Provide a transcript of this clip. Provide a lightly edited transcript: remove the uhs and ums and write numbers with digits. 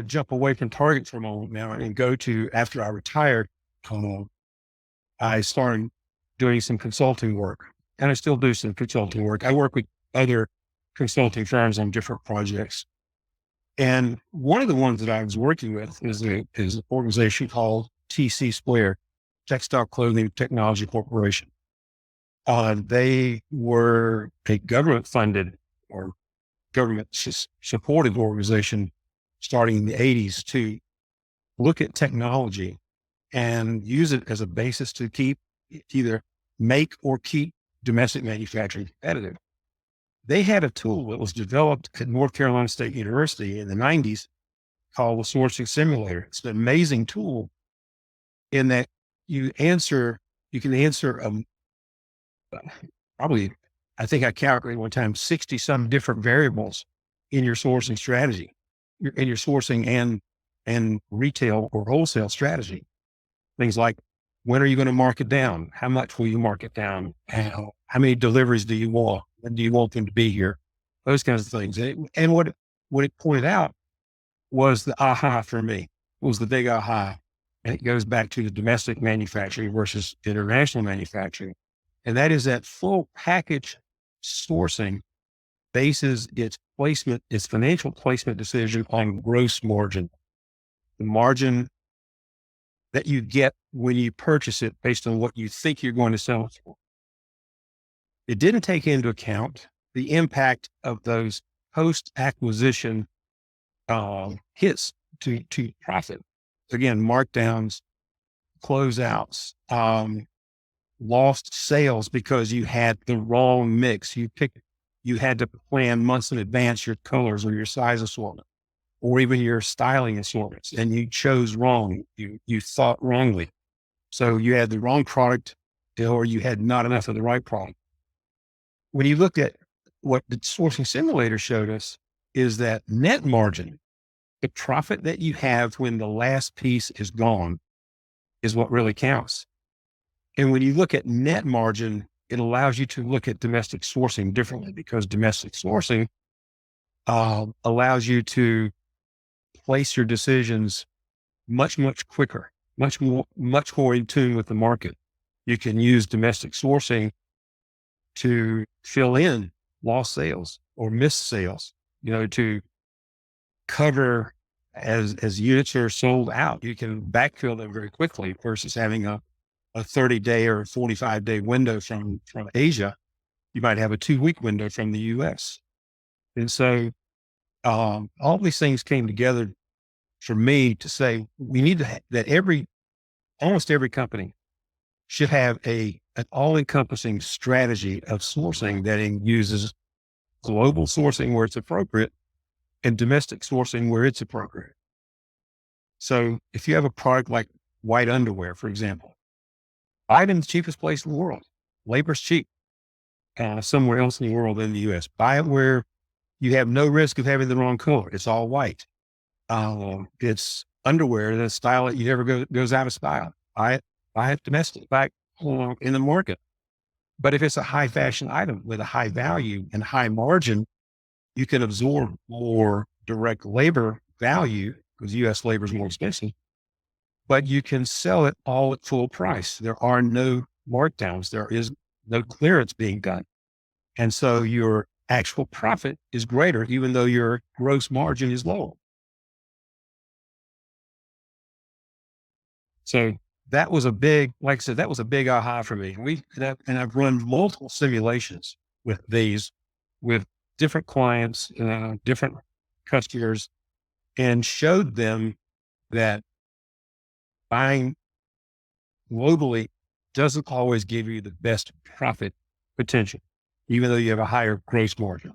jump away from Target for a moment now and go to after I retired. I started doing some consulting work, and I still do some consulting work. I work with other consulting firms on different projects. And one of the ones that I was working with is an organization called TC Square, Textile Clothing Technology Corporation. They were a government funded or government supported organization starting in the 80s to look at technology and use it as a basis to either make or keep domestic manufacturing competitive. They had a tool that was developed at North Carolina State University in the 90s called the Sourcing Simulator. It's an amazing tool in that you can answer probably, I think I calculated one time, 60 some different variables in your sourcing strategy, in your sourcing and retail or wholesale strategy. Things like, when are you going to mark it down? How much will you mark it down? How many deliveries do you want? When do you want them to be here? Those kinds of things. And what it pointed out was the aha for me. It was the big aha. And it goes back to the domestic manufacturing versus international manufacturing. And that is that full package sourcing bases its financial placement decision on gross margin, the margin that you get when you purchase it based on what you think you're going to sell it for. It didn't take into account the impact of those post-acquisition hits to profit. Again, markdowns, closeouts, lost sales because you had the wrong mix. You had to plan months in advance your colors or your size assortment, or even your styling assortments, and you chose wrong. You thought wrongly. So you had the wrong product, or you had not enough of the right product. When you look at what the sourcing simulator showed us, is that net margin, the profit that you have when the last piece is gone, is what really counts. And when you look at net margin, it allows you to look at domestic sourcing differently, because domestic sourcing allows you to place your decisions much quicker, much more in tune with the market. You can use domestic sourcing to fill in lost sales or missed sales, to cover as units are sold out. You can backfill them very quickly versus having a 30-day or 45-day window from Asia. You might have a 2-week window from the US. And so all these things came together for me to say, we need that almost every company should have an all-encompassing strategy of sourcing that uses global sourcing where it's appropriate and domestic sourcing where it's appropriate. So if you have a product like white underwear, for example, buy it in the cheapest place in the world. Labor's cheap somewhere else in the world than the US. Buy it where you have no risk of having the wrong color. It's all white. It's underwear, the style that you never goes out of style. Buy it domestic, buy it in the market. But if it's a high fashion item with a high value and high margin, you can absorb more direct labor value because US labor is more expensive, but you can sell it all at full price. There are no markdowns. There is no clearance being done. And so your actual profit is greater, even though your gross margin is low. So that was like I said, that was a big aha for me. And I've run multiple simulations with different clients, different customers, and showed them that buying globally doesn't always give you the best profit potential, even though you have a higher gross margin.